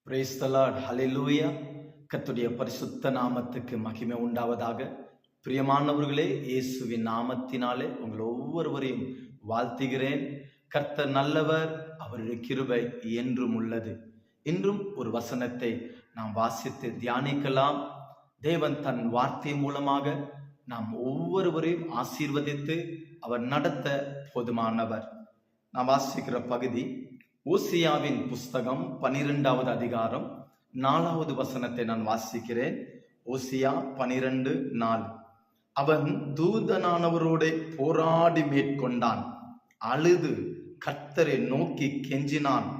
Praise the Lord, ஹல்லேலூயா. கர்த்தருடைய பரிசுத்த நாமத்துக்கு மகிமை உண்டாவதாக. பிரியமானவர்களே, இயேசுவின் நாமத்தினாலே உங்கள் ஒவ்வொருவரையும் வாழ்த்துகிறேன். கர்த்தர் நல்லவர், அவருடைய கிருபை என்றும் உள்ளது. இன்றும் ஒரு வசனத்தை நாம் வாசித்து தியானிக்கலாம். தேவன் தன் வார்த்தை மூலமாக நாம் ஒவ்வொருவரையும் ஆசீர்வதித்து அவர் நடத்த போதுமானவர். நாம் வாசிக்கிற பகுதி ஓசியாவின் புஸ்தகம் 12வது அதிகாரம் 4வது வசனத்தை நான் வாசிக்கிறேன். ஓசியா 12:4. அவன் தூதனானவரோட போராடி மேற்கொண்டான், அழுது கர்த்தரை நோக்கி கெஞ்சினான்.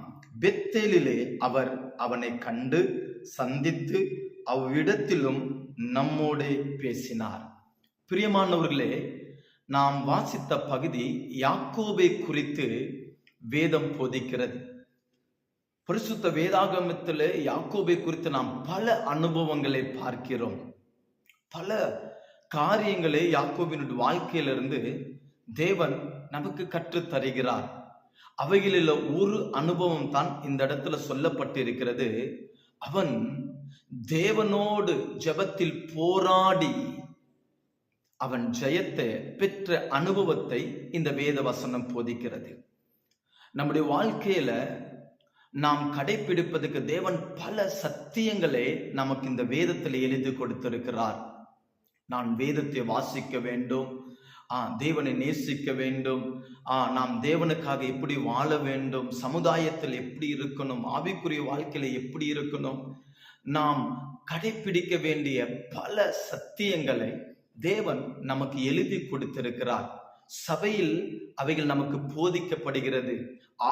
பெத்தேலிலே அவர் அவனை கண்டு சந்தித்து அவ்விடத்திலும் நம்மோடே பேசினார். பிரியமானவர்களே, நாம் வாசித்த பகுதி யாக்கோபை குறித்து வேதம் போதிக்கிறது. பரிசுத்த வேதாகமத்திலே யாக்கோபை குறித்து நாம் பல அனுபவங்களை பார்க்கிறோம். பல காரியங்களை யாக்கோபினுடைய வாழ்க்கையிலிருந்து தேவன் நமக்கு கற்றுத் தருகிறார். அவைகளில் ஒரு அனுபவம் தான் இந்த இடத்துல சொல்லப்பட்டிருக்கிறது. அவன் தேவனோடு ஜெபத்தில் போராடி அவன் ஜெயத்தை பெற்ற அனுபவத்தை இந்த வேத வசனம் போதிக்கிறது. நம்முடைய வாழ்க்கையில நாம் கடைபிடிப்பதற்கு தேவன் பல சத்தியங்களை நமக்கு இந்த வேதத்தில் எழுதி கொடுத்திருக்கிறார். நான் வேதத்தை வாசிக்க வேண்டும், தேவனை நேசிக்க வேண்டும், நாம் தேவனுக்காக எப்படி வாழ வேண்டும், சமுதாயத்தில் எப்படி இருக்கணும், ஆவிக்குரிய வாழ்க்கையில எப்படி இருக்கணும், நாம் கடைபிடிக்க வேண்டிய பல சத்தியங்களை தேவன் நமக்கு எழுதி கொடுத்திருக்கிறார். சபையில் அவைகள் நமக்கு போதிக்கப்படுகிறது,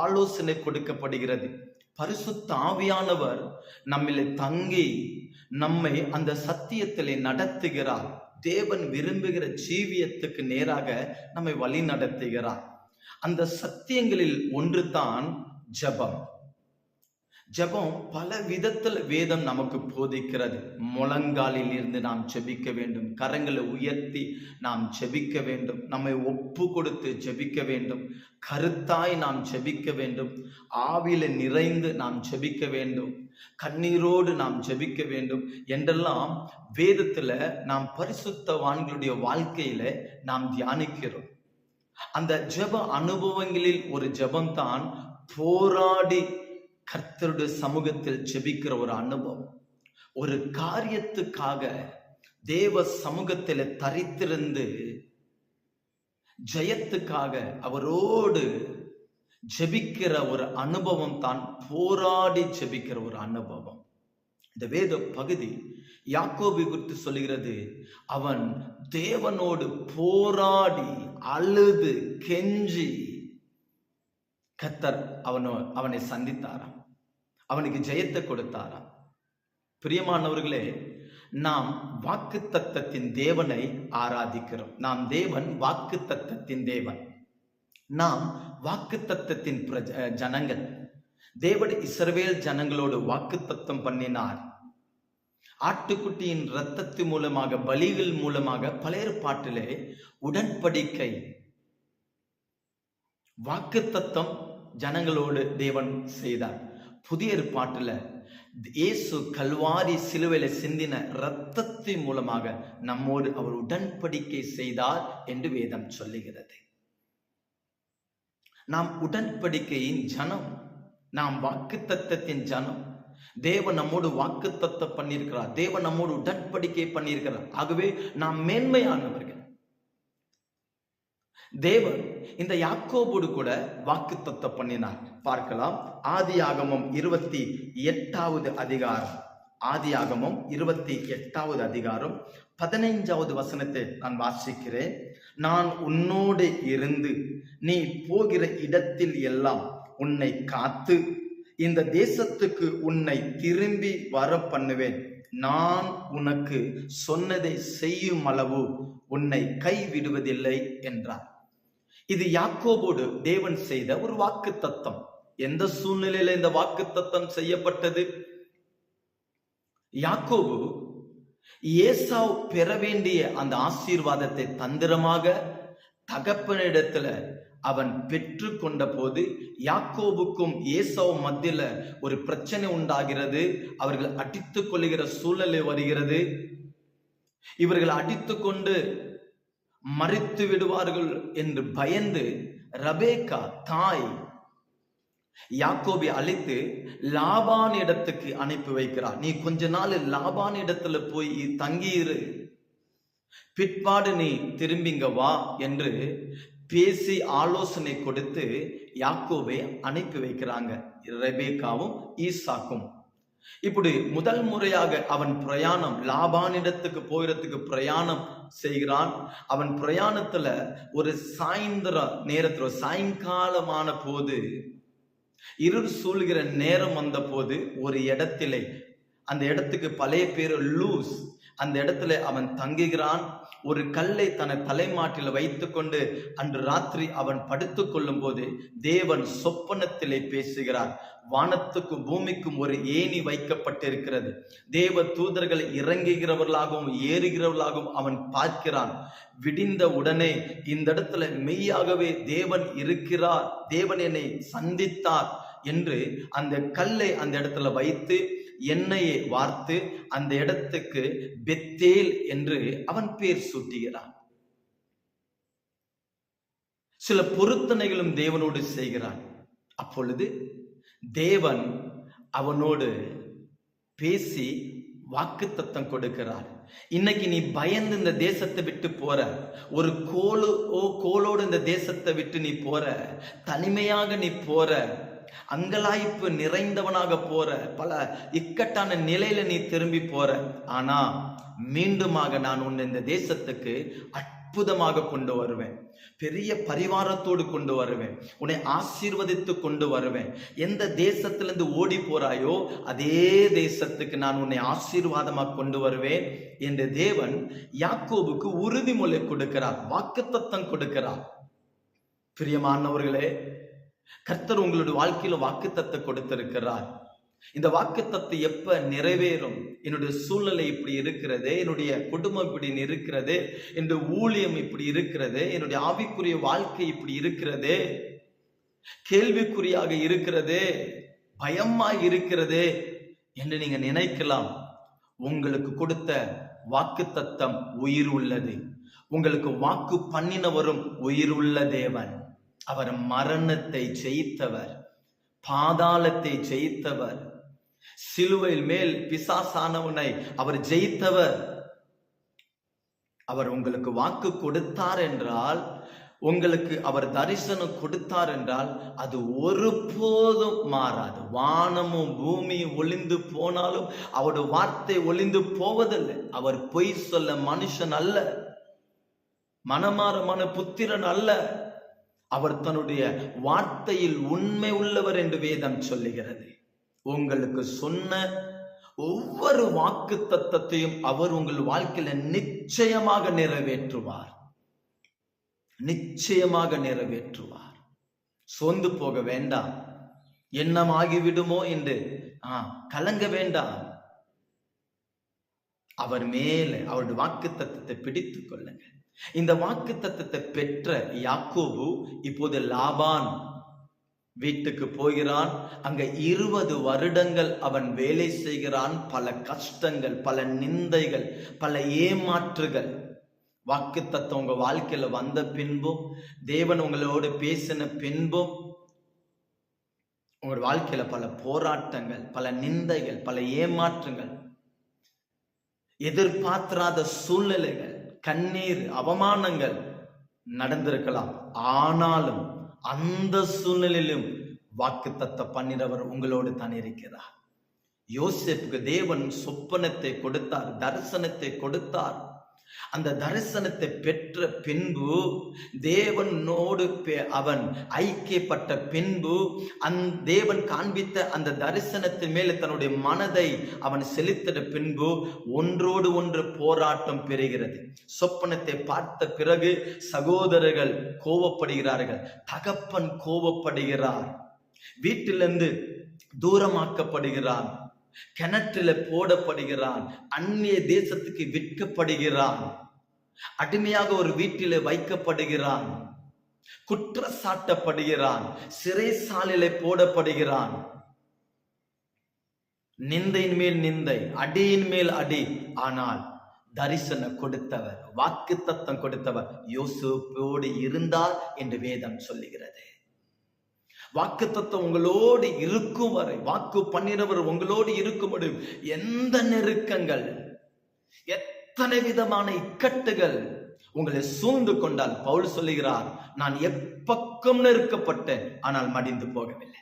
ஆலோசனை கொடுக்கப்படுகிறது. பரிசுத்த ஆவியானவர் நம்மிலே தங்கி நம்மை அந்த சத்தியத்திலே நடத்துகிறார். தேவன் விரும்புகிற ஜீவியத்துக்கு நேராக நம்மை வழி நடத்துகிறார். அந்த சத்தியங்களில் ஒன்று தான் ஜெபம். ஜெபம் பல விதத்தில் வேதம் நமக்கு போதிக்கிறது. முழங்காலில் இருந்து நாம் ஜெபிக்க வேண்டும், கரங்களை உயர்த்தி நாம் ஜெபிக்க வேண்டும், நம்மை ஒப்பு கொடுத்து ஜெபிக்க வேண்டும், கருத்தாய் நாம் ஜெபிக்க வேண்டும், ஆவியில நிறைந்து நாம் ஜெபிக்க வேண்டும், கண்ணீரோடு நாம் ஜெபிக்க வேண்டும் என்றெல்லாம் வேதத்துல நாம் பரிசுத்தவான்களுடைய வாழ்க்கையில நாம் தியானிக்கிறோம். அந்த ஜெப அனுபவங்களில் ஒரு ஜெபம் தான் போராடி கர்த்தருடைய சமூகத்தில் ஜெபிக்கிற ஒரு அனுபவம். ஒரு காரியத்துக்காக தேவ சமூகத்தில் தரித்திருந்து ஜெயத்துக்காக அவரோடு ஜெபிக்கிற ஒரு அனுபவம் தான் போராடி ஜெபிக்கிற ஒரு அனுபவம். இந்த வேத பகுதி யாக்கோபை குறித்து சொல்லுகிறது. அவன் தேவனோடு போராடி அழுது கெஞ்சி கர்த்தர் அவனை சந்தித்தாராம், அவனுக்கு ஜெயத்தை கொடுத்தாராம். பிரியமானவர்களே, நாம் வாக்குத்தத்தத்தின் தேவனை ஆராதிக்கிறோம். நாம் தேவன் வாக்குத்தத்தத்தின் தேவன், நாம் வாக்குத்தத்தத்தின் ஜனங்கள். தேவன் இஸ்ரவேல் ஜனங்களோடு வாக்குத்தத்தம் பண்ணினார். ஆட்டுக்குட்டியின் இரத்தத்தின் மூலமாக, பலிகள் மூலமாக பழைய ஏற்பாட்டிலே உடன்படிக்கை வாக்குத்தத்தம் ஜனங்களோடு தேவன் செய்தார். புதிய ஏற்பாட்டுல இயேசு கல்வாரி சிலுவையில சிந்தின இரத்தத்தின் மூலமாக நம்மோடு அவர் உடன்படிக்கை செய்தார் என்று வேதம் சொல்லுகிறது. நாம் உடன்படிக்கையின் ஜனம், நாம் வாக்குத்தத்தத்தின் ஜனம். தேவன் நம்மோடு வாக்குத்தத்தம் பண்ணியிருக்கிறார், தேவன் நம்மோடு உடன்படிக்கை பண்ணியிருக்கிறார். ஆகவே நாம் மேன்மையானவர்கள். தேவன் இந்த யாக்கோபோடு கூட வாக்குத்தத்தம் பண்ணினார். பார்க்கலாம். ஆதியாகமம் 28வது அதிகாரம், ஆதியாகமம் 28வது அதிகாரம் 15வது வசனத்தை நான் வாசிக்கிறேன். நான் உன்னோடு இருந்து நீ போகிற இடத்தில் எல்லாம் உன்னை காத்து இந்த தேசத்துக்கு உன்னை திரும்பி வர பண்ணுவேன். நான் உனக்கு சொன்னதை செய்யும் அளவு உன்னை கைவிடுவதில்லை என்றார். இது யாக்கோபோடு தேவன் செய்த ஒரு வாக்குத்தத்தம். எந்த சூழ்நிலையில இந்த வாக்குத்தத்தம் செய்யப்பட்டது? யாக்கோபு ஏசாவு பெற வேண்டிய அந்த ஆசீர்வாதத்தை தந்திரமாக தகப்பனிடத்துல அவன் பெற்று கொண்ட போது யாக்கோபுக்கும் ஏசாவும் மத்தியில ஒரு பிரச்சனை உண்டாகிறது. அவர்கள் அடித்துக் கொள்ளுகிற சூழ்நிலை வருகிறது. இவர்கள் அடித்துக் கொண்டு மறித்து விடுவார்கள் என்று பயந்து ரெபெக்கா தாய் யாக்கோபை அழைத்து லாபான் இடத்துக்கு அனுப்பி வைக்கிறார். நீ கொஞ்ச நாள் லாபான் இடத்துல போய் தங்கியிரு, பிற்பாடு நீ திரும்பிங்க வா என்று பேசி ஆலோசனை கொடுத்து யாக்கோபை அனுப்பி வைக்கிறாங்க, ரெபெக்காவும் ஈசாக்கும். இப்படி முதல் முறையாக அவன் பிரயாணம் லாபானிடத்துக்கு போகிறதுக்கு பிரயாணம் செய்கிறான். அவன் பிரயாணத்துல ஒரு சாயந்தர நேரத்துல சாயங்காலமான போது இருள் சூழ்கிற நேரம் வந்த போது ஒரு இடத்திலே, அந்த இடத்துக்கு பழைய பேரு லூஸ், அந்த இடத்துல அவன் தங்குகிறான். ஒரு கல்லை தன தலைமாட்டில் வைத்துக்கொண்டு அன்று ராத்திரி அவன் படுத்துக் கொள்ளும் போது தேவன் சொப்பனத்திலே பேசுகிறார். வானத்துக்கும் பூமிக்கும் ஒரு ஏணி வைக்கப்பட்டிருக்கிறது. தேவ தூதர்களை இறங்குகிறவர்களாகவும் ஏறுகிறவர்களாகவும் அவன் பார்க்கிறான். விடிந்த உடனே இந்த இடத்துல மெய்யாகவே தேவன் இருக்கிறார், தேவன் என்னை சந்தித்தார் என்று அந்த கல்லை அந்த இடத்துல வைத்து எண்ணெயை வார்த்து அந்த இடத்துக்கு பெத்தேல் என்று அவன் பேர் சூட்டுகிறான். சில பொருத்தனைகளும் தேவனோடு செய்கிறான். அப்பொழுது தேவன் அவனோடு பேசி வாக்குத்தத்தம் கொடுக்கிறார். இன்னைக்கு நீ பயந்து இந்த தேசத்தை விட்டு போற, ஒரு கோலோடு இந்த தேசத்தை விட்டு நீ போற, தனிமையாக நீ போற, அங்கலாய்ப்பு நிறைந்தவனாக போற, பல இக்கட்டான நிலையில நீ திரும்பி போற. ஆனா மீண்டுமாக நான் உன்னை இந்த தேசத்துக்கு அற்புதமாக கொண்டு வருவேன், பெரிய பரிவாரத்தோடு கொண்டு வருவேன், உன்னை ஆசீர்வதித்து கொண்டு வருவேன். எந்த தேசத்திலிருந்து ஓடி போறாயோ அதே தேசத்துக்கு நான் உன்னை ஆசீர்வாதமாக கொண்டு வருவேன் என்று தேவன் யாக்கோபுக்கு உறுதிமொழி கொடுக்கிறார், வாக்குத்தத்தம் கொடுக்கிறார். பிரியமானவர்களே, கர்த்தர் உங்களுடைய வாழ்க்கையில வாக்குத்தத்தம் கொடுத்திருக்கிறார். இந்த வாக்குத்தத்தம் எப்ப நிறைவேறும்? என்னுடைய சூழ்நிலை இப்படி இருக்கிறது, என்னுடைய குடும்பம் இப்படி இருக்கிறது, என்னுடைய ஊழியம் இப்படி இருக்கிறது, என்னுடைய ஆவிக்குரிய வாழ்க்கை இப்படி இருக்கிறது, கேள்விக்குறியாக இருக்கிறது, பயமாய் இருக்கிறது என்று நீங்க நினைக்கலாம். உங்களுக்கு கொடுத்த வாக்குத்தத்தம் உயிர் உள்ளது. உங்களுக்கு வாக்கு பண்ணினவரும் உயிர் உள்ள தேவன். அவர் மரணத்தை ஜெயித்தவர், பாதாளத்தை ஜெயித்தவர், சிலுவையில் மேல் பிசாசானவனை அவர் ஜெயித்தவர். அவர் உங்களுக்கு வாக்கு கொடுத்தார் என்றால், உங்களுக்கு அவர் தரிசனம் கொடுத்தார் என்றால் அது ஒருபோதும் மாறாது. வானமும் பூமியும் ஒளிந்து போனாலும் அவருடைய வார்த்தை ஒளிந்து போவதில்லை. அவர் பொய் சொல்ல மனுஷன் அல்ல, மனமாற புத்திரன் அல்ல. அவர் தன்னுடைய வார்த்தையில் உண்மை உள்ளவர் என்று வேதம் சொல்லுகிறது. உங்களுக்கு சொன்ன ஒவ்வொரு வாக்கு தத்தத்தையும் அவர் உங்கள் வாழ்க்கையில நிச்சயமாக நிறைவேற்றுவார், நிச்சயமாக நிறைவேற்றுவார். சோர்ந்து போக வேண்டாம், எண்ணமாகிவிடுமோ என்று கலங்க வேண்டாம். அவர் மேலே அவருடைய வாக்கு தத்தத்தை பிடித்துக் கொள்ளுங்க. இந்த வாக்கு தத்தத்தை பெற்ற யாக்கோபு இப்போது லாபான் வீட்டுக்கு போகிறான். அங்க 20 வருடங்கள் அவன் வேலை செய்கிறான். பல கஷ்டங்கள், பல நிந்தைகள், பல ஏமாற்றுகள். வாக்கு தத்தம் உங்க வாழ்க்கையில வந்த பின்பும், தேவன் உங்களோடு பேசின பின்பும் உங்க வாழ்க்கையில பல போராட்டங்கள், பல நிந்தைகள், பல ஏமாற்றங்கள், எதிர்பார்க்காத சூழ்நிலைகள், கண்ணீர், அவமானங்கள் நடந்திருக்கலாம். ஆனாலும் அந்த சூழ்நிலையிலும் வாக்குத்தத்தம் பண்ணினவர் உங்களோடு தான் இருக்கிறார். யோசேப்புக்கு தேவன் சொப்பனத்தை கொடுத்தார், தரிசனத்தை கொடுத்தார். அந்த தரிசனத்தை பெற்ற பின்பு, தேவனோடு அவன் ஐக்கியப்பட்ட பின்பு, தேவன் காண்பித்த அந்த தரிசனத்தின் மேல தன்னுடைய மனதை அவன் செலுத்தின பின்பு ஒன்றோடு ஒன்று போராட்டம் பெறுகிறது. சொப்பனத்தை பார்த்த பிறகு சகோதரர்கள் கோபப்படுகிறார்கள், தகப்பன் கோபப்படுகிறார், வீட்டிலிருந்து தூரமாக்கப்படுகிறான், கிணற்றில போடப்படுகிறான், அந்நிய தேசத்துக்கு விற்கப்படுகிறான், அடிமையாக ஒரு வீட்டில வைக்கப்படுகிறான். குற்றச்சாட்டப்படுகிறான், சிறைசாலையிலே போடப்படுகிறான். நிந்தையின் மேல் நிந்தை, அடியின் மேல் அடி. ஆனால் தரிசனம் கொடுத்தவர், வாக்குத்தத்தம் கொடுத்தவர் யோசேப்போடு இருந்தார் என்று வேதம் சொல்லுகிறது. வாக்குத்தத்தம் உங்களோடு இருக்கும் வரை, வாக்கு பண்ணினவர் உங்களோடு இருக்கும் வரை, எந்த நெருக்கங்கள், எத்தனை விதமான இக்கட்டுகள் உங்களை சூழ்ந்து கொண்டால், பவுல் சொல்லுகிறார், நான் எப்பக்கம் நெருக்கப்பட்டேன், ஆனால் மடிந்து போகவில்லை.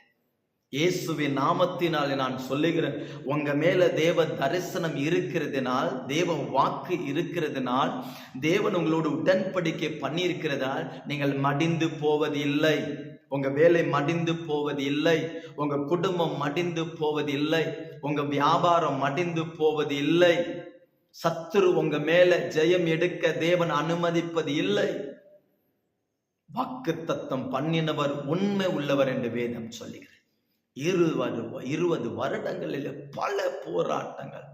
இயேசுவின் நாமத்தினாலே நான் சொல்லுகிறேன், உங்க மேல தேவ தரிசனம் இருக்கிறதுனால், தேவ வாக்கு இருக்கிறதுனால், தேவன் உங்களோடு உடன்படிக்கை பண்ணி இருக்கிறதால் நீங்கள் மடிந்து போவது இல்லை. உங்க வேலை மடிந்து போவது இல்லை, உங்க குடும்பம் மடிந்து போவது இல்லை, உங்க வியாபாரம் மடிந்து போவது இல்லை. சத்துரு உங்க மேல ஜெயம் எடுக்க தேவன் அனுமதிப்பது இல்லை. வாக்குத்தத்தம் பண்ணினவர் உண்மை உள்ளவர் என்று வேதம் சொல்லுகிறது. 20 வருடங்களில் பல போராட்டங்கள்,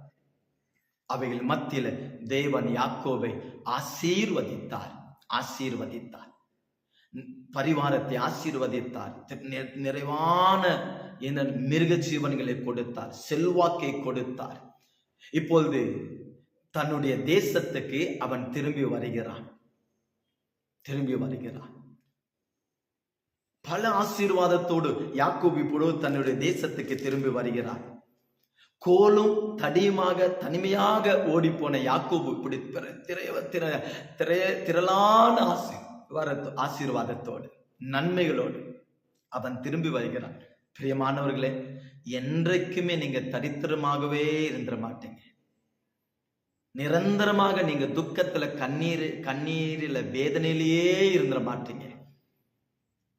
அவைகள் மத்தியில தேவன் யாக்கோபை ஆசீர்வதித்தார். பரிவாரத்தை ஆசீர்வதித்தார், நிறைவான மிருக ஜீவன்களை கொடுத்தார், செல்வாக்கை கொடுத்தார். இப்பொழுது தன்னுடைய தேசத்துக்கு அவன் திரும்பி வருகிறான். பல ஆசீர்வாதத்தோடு யாக்கோபு இப்பொழுது தன்னுடைய தேசத்துக்கு திரும்பி வருகிறார். கோலும் தடியுமாக தனிமையாக ஓடி போன யாக்கோபு இப்படி திரளான ஆசீர்வாதத்தோடு, நன்மைகளோடு அவன் திரும்பி வருகிறான். பிரியமானவர்களே, என்றைக்குமே நீங்க தரித்திரமாகவே இருந்துட மாட்டீங்க. நிரந்தரமாக நீங்க துக்கத்துல கண்ணீரில வேதனையிலேயே இருந்துட மாட்டீங்க.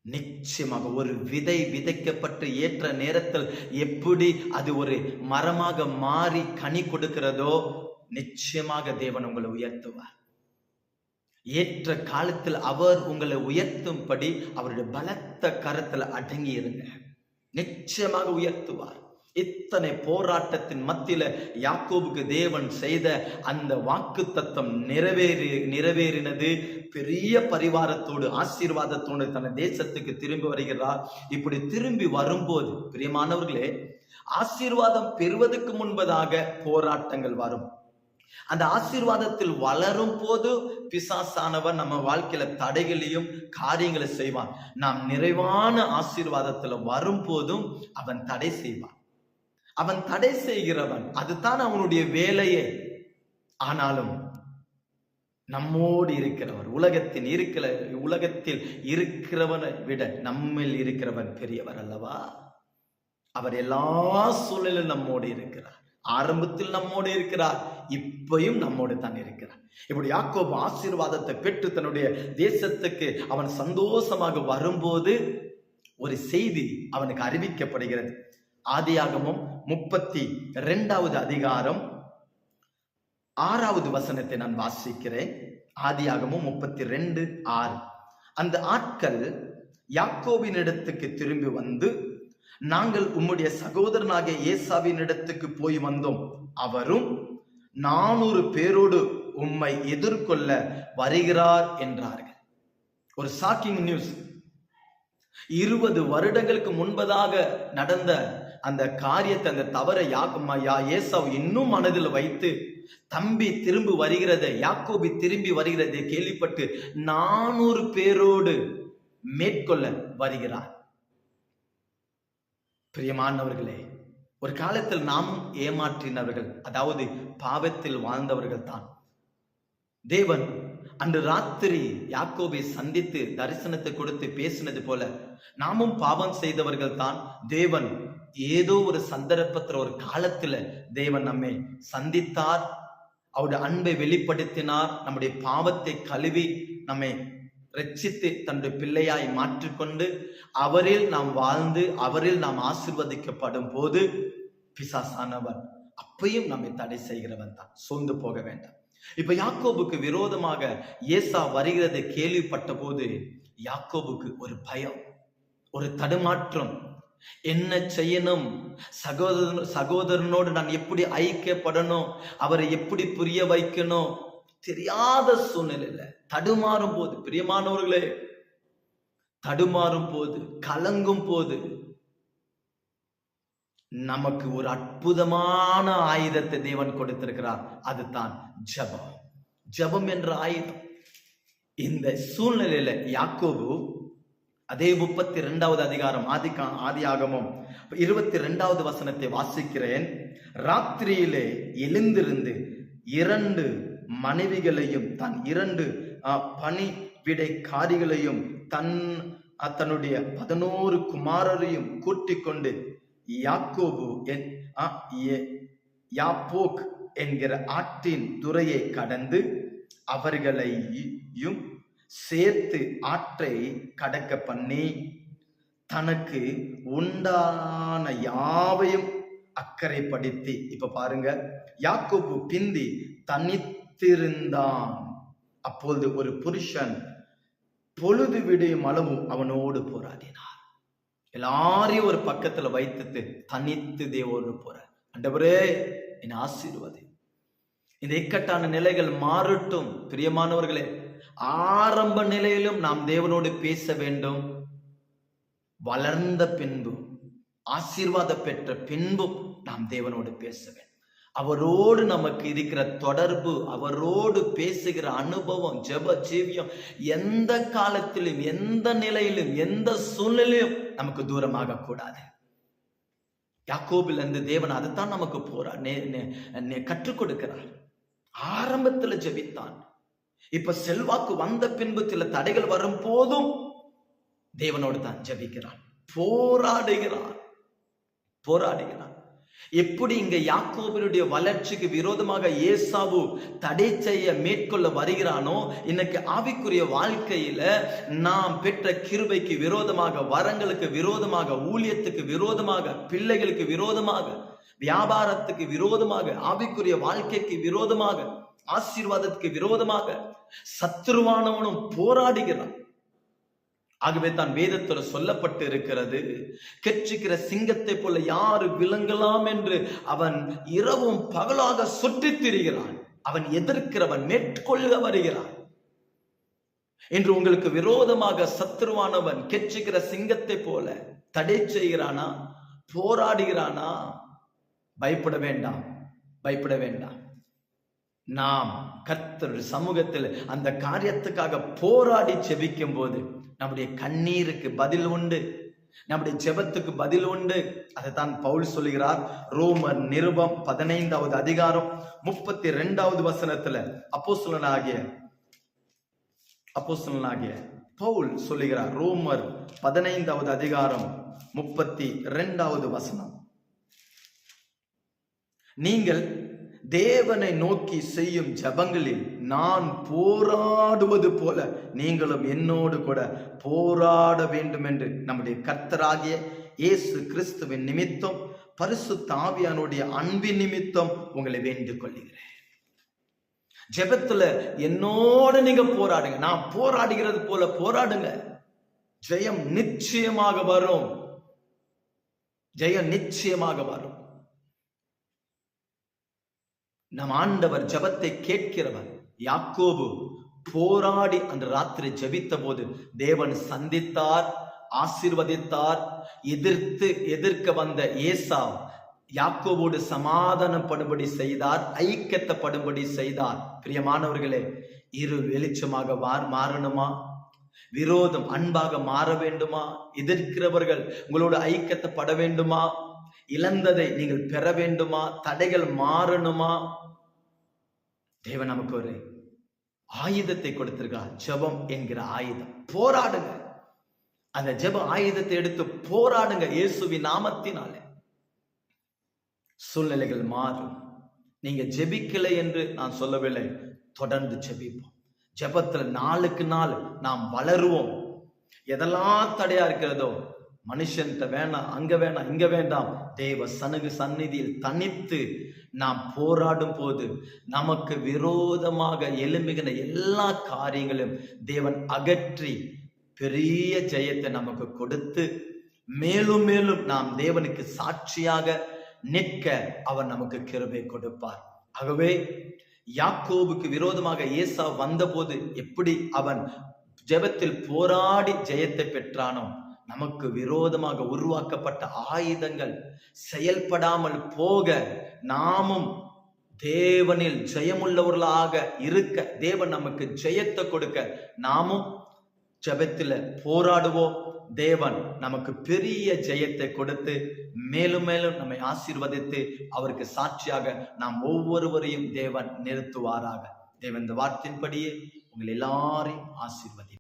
நிச்சயமாக ஒரு விதை விதைக்கப்பட்டு ஏற்ற நேரத்தில் எப்படி அது ஒரு மரமாக மாறி கனி கொடுக்கிறதோ, நிச்சயமாக தேவன் உங்களை உயர்த்துவார். ஏற்ற காலத்தில் அவர் உங்களை உயர்த்தும்படி அவருடைய பலத்த கரத்துல அடங்கி இருங்க, நிச்சயமாக உயர்த்துவார். இத்தனை போராட்டத்தின் மத்தியில யாக்கோபுக்கு தேவன் செய்த அந்த வாக்குத்தத்தம் நிறைவேறினது. பெரிய பரிவாரத்தோடு ஆசீர்வாதத்தோடு தன் தேசத்துக்கு திரும்பி வருகிறார். இப்படி திரும்பி வரும்போது பிரியமானவர்களே, ஆசீர்வாதம் பெறுவதற்கு முன்பதாக போராட்டங்கள் வரும். அந்த ஆசீர்வாதத்தில் வளரும் போது பிசாசானவன் நம்ம வாழ்க்கையில தடைகளையும் காரியங்களை செய்வான். நாம் நிறைவான ஆசீர்வாதத்துல வரும் போதும் அவன் தடை செய்வான். அவன் தடை செய்கிறவன், அதுதான் அவனுடைய வேலையே. ஆனாலும் நம்மோடு இருக்கிறவர், உலகத்தில் இருக்கிறவனை விட நம்மில் இருக்கிறவன் பெரியவர் அல்லவா? அவர் எல்லா சூழலிலும் நம்மோடு இருக்கிறார். ஆரம்பத்தில் நம்மோடு இருக்கிறார், இப்பயும் நம்மோடு தான் இருக்கிறார். இப்படி யாக்கோபு ஆசீர்வாதத்தை பெற்று தன்னுடைய தேசத்துக்கு அவன் சந்தோஷமாக வரும்போது ஒரு செய்தி அவனுக்கு அறிவிக்கப்படுகிறது. ஆதியாகமம் 32வது அதிகாரம் 6வது வசனத்தை நான் வாசிக்கிறேன். ஆதியாகமம் 32:6. அந்த ஆட்கள் யாக்கோபின் இடத்துக்கு திரும்பி வந்து, நாங்கள் உம்முடைய சகோதரனாகிய ஏசாவின் இடத்துக்கு போய் வந்தோம், அவரும் 400 பேரோடு உம்மை எதிர்கொள்ள வருகிறார் என்றார்கள். ஒரு ஷாக்கிங் நியூஸ். 20 வருடங்களுக்கு முன்பதாக நடந்த அந்த காரியத்தை, அந்த தவறை ஏசாவு இன்னும் மனதில் வைத்து, தம்பி திரும்பி வருகிறதை, யாக்கோபு திரும்பி வருகிறதை கேள்விப்பட்டு 400 பேரோடு மேற்கொள்ள வருகிறார். பிரியமானவர்களே, ஒரு காலத்தில் நாம் ஏமாற்றினவர்கள், அதாவது பாவத்தில் வாழ்ந்தவர்கள் தான். தேவன் அன்று ராத்திரி யாக்கோபை சந்தித்து தரிசனத்தை கொடுத்து பேசினது போல நாமும் பாவம் செய்தவர்கள் தான். தேவன் ஏதோ ஒரு சந்தர்ப்பத்தில், ஒரு காலத்துல தேவன் நம்மை சந்தித்தார், அவருடைய அன்பை வெளிப்படுத்தினார், நம்முடைய பாவத்தை கழுவி நம்மை ரட்சித்து தன்னுடைய பிள்ளையாய் மாற்றிக்கொண்டு அவரில் நாம் வாழ்ந்து அவரில் நாம் ஆசீர்வதிக்கப்படும் போது பிசாசானவன் அப்பையும் நம்மை தடை செய்கிறவன் தான். சோர்ந்து போக வேண்டாம். இப்ப யாக்கோபுக்கு விரோதமாக ஏசா வருகிறதை கேள்விப்பட்ட போது யாக்கோபுக்கு ஒரு பயம், ஒரு தடுமாற்றம். என்ன செய்யணும்? சகோதரனோடு நான் எப்படி ஐக்கியப்படணும், அவரை எப்படி புரிய வைக்கணும், தெரியாத சூழ்நிலையில தடுமாறும் போது, பிரியமானவர்களே, தடுமாறும் போது, கலங்கும் போது நமக்கு ஒரு அற்புதமான ஆயுதத்தை தேவன் கொடுத்திருக்கிறார். அதுதான் ஜெபம். ஜெபம் என்ற ஆயுதம். இந்த சூழ்நிலையில யாக்கோபு அதே 32வது அதிகாரம் ஆதியாகமம் 22வது வசனத்தை வாசிக்கிறேன். ராத்திரியிலே எழுந்திருந்து 2 மனைவிகளையும் தன் 2 பணிவிடைக்காரிகளையும் தன்னுடைய 11 குமாரரையும் கூட்டிக் கொண்டு யாக்கோபு யாப்போக் என்கிற ஆற்றின் துறையை கடந்து அவர்களையும் சேர்த்து ஆற்றை கடக்க பண்ணி தனக்கு உண்டான யாவையும் அக்கறைப்படுத்தி. இப்ப பாருங்க, யாக்கோபு பிந்தி தனித்திருந்தான். அப்பொழுது ஒரு புருஷன் பொழுது விடியும் அளவு அவனோடு போராடினார். எல்லாரையும் ஒரு பக்கத்துல வைத்துட்டு தனித்து தேவோடு போறார். ஆண்டவரே, என் ஆசீர்வதி, இந்த இக்கட்டான நிலைகள் மாறட்டும். பிரியமானவர்களே, ஆரம்ப நிலையிலும் நாம் தேவனோடு பேச வேண்டும். வளர்ந்த பின்பும் ஆசீர்வாத பெற்ற பின்பும் நாம் தேவனோடு பேச வேண்டும். அவரோடு நமக்கு இருக்கிற தொடர்பு, அவரோடு பேசுகிற அனுபவம், ஜெப ஜீவியம் எந்த காலத்திலும், எந்த நிலையிலும், எந்த சூழ்நிலையும் நமக்கு தூரமாக கூடாது. யாக்கோபில் இருந்து தேவன் அதைத்தான் நமக்கு கற்றுக் கொடுக்கிறார். ஆரம்பத்துல ஜெபித்தான். இப்ப செல்வாக்கு வந்த பின்பு சில தடைகள் வரும் போதும் தேவனோடு தான் ஜெபிக்கிறான், போராடுகிறான். எப்படி இங்க யாக்கோபினுடைய வளர்ச்சிக்கு விரோதமாக ஏசாவு தடை செய்ய மேற்கொள்ள வருகிறானோ, இன்னைக்கு ஆவிக்குரிய வாழ்க்கையில நாம் பெற்ற கிருபைக்கு விரோதமாக, வரங்களுக்கு விரோதமாக, ஊழியத்துக்கு விரோதமாக, பிள்ளைகளுக்கு விரோதமாக, வியாபாரத்துக்கு விரோதமாக, ஆவிக்குரிய வாழ்க்கைக்கு விரோதமாக, ஆசீர்வாதத்துக்கு விரோதமாக சத்துருவானவனும் போராடுகிறான். ஆகவே தான் வேதத்துல சொல்லப்பட்டு இருக்கிறது, கெச்சிக்கிற சிங்கத்தை போல யாரு விளங்கலாம் என்று அவன் இரவும் பகலாக சுற்றித் திரிகிறான். அவன் எதிர்க்கிறவன் மேற்கொள்ள வருகிறான். என்று உங்களுக்கு விரோதமாக சத்துருவானவன் கெச்சிக்கிற சிங்கத்தை போல தடை செய்கிறானா, போராடுகிறானா? பயப்பட வேண்டாம், பயப்பட வேண்டாம். நாம் கர்த்தர் சமூகத்தில் அந்த காரியத்துக்காக போராடி ஜெபிக்கும் போது நம்முடைய கண்ணீருக்கு பதில் உண்டு, நம்முடைய ஜெபத்துக்கு பதில் உண்டு. அதைத்தான் பவுல் சொல்லுகிறார். ரோமர் நிருபம் 15வது அதிகாரம் 32வது வசனத்துல அப்போஸ்தலனாகிய பவுல் சொல்லுகிறார். ரோமர் 15வது அதிகாரம் 32வது வசனம், நீங்கள் தேவனை நோக்கி செய்யும் ஜெபங்களில் நான் போராடுவது போல நீங்களும் என்னோடு கூட போராட வேண்டும் என்று நம்முடைய கர்த்தராகிய இயேசு கிறிஸ்துவின் நிமித்தம், பரிசுத்த ஆவியானுடைய அன்பின் நிமித்தம் உங்களை வேண்டிக் கொள்கிறேன். ஜெபத்துல என்னோடு நீங்க போராடுங்க. நான் போராடுகிறது போல போராடுங்க. ஜெயம் நிச்சயமாக வரும். ஜெயம் நிச்சயமாக வரும். நம் ஆண்டவர் ஜெபத்தை கேட்கிறவர். யாக்கோபு போராடி அந்த ராத்திரி ஜெபித்த போது தேவன் சந்தித்தார், ஆசீர்வதித்தார். எதிர்க்க வந்த ஏசாவ் யாக்கோபோடு சமாதானப்படும்படி செய்தார், ஐக்கியத்தைப்படும்படி செய்தார். பிரியமானவர்களே, இரு வெளிச்சமாக மாறணுமா? விரோதம் அன்பாக மாற வேண்டுமா? எதிர்க்கிறவர்கள் உங்களோட ஐக்கியத்தைப்பட வேண்டுமா? இழந்ததை நீங்கள் பெற வேண்டுமா? தடைகள் மாறணுமா? தேவன் நமக்கு ஒரு ஆயுதத்தை கொடுத்திருக்கார், ஜெபம் என்கிற ஆயுதம். போராடுங்க. அந்த ஜெப ஆயுதத்தை எடுத்து போராடுங்க. இயேசுவின் நாமத்தினாலே சூழ்நிலைகள் மாறும். நீங்க ஜெபிக்கலை என்று நான் சொல்லவில்லை, தொடர்ந்து ஜெபிப்போம். ஜெபத்துல நாளுக்கு நாள் நாம் வளருவோம். எதெல்லாம் தடையா இருக்கிறதோ, மனுஷன்கிட்ட வேணாம், அங்க வேணாம், இங்க வேண்டாம், தேவ சந்நிதியில் தனித்து நாம் போராடும் போது நமக்கு விரோதமாக எழும்புகிற எல்லா காரியங்களும் தேவன் அகற்றி பெரிய ஜெயத்தை நமக்கு கொடுத்து மேலும் மேலும் நாம் தேவனுக்கு சாட்சியாக நிற்க அவர் நமக்கு கிருபை கொடுப்பார். ஆகவே யாக்கோபுக்கு விரோதமாக ஏசா வந்தபோது எப்படி அவன் ஜெபத்தில் போராடி ஜெயத்தை பெற்றானோ, நமக்கு விரோதமாக உருவாக்கப்பட்ட ஆயுதங்கள் செயல்படாமல் போக, நாமும் தேவனில் ஜெயமுள்ளவர்களாக இருக்க, தேவன் நமக்கு ஜெயத்தை கொடுக்க நாமும் ஜெபத்துல போராடுவோம். தேவன் நமக்கு பெரிய ஜெயத்தை கொடுத்து மேலும் மேலும் நம்மை ஆசீர்வதித்து அவருக்கு சாட்சியாக நாம் ஒவ்வொருவரையும் தேவன் நிறுத்துவாராக. தேவன் இந்த வார்த்தையின்படியே உங்கள் எல்லாரையும் ஆசீர்வதி.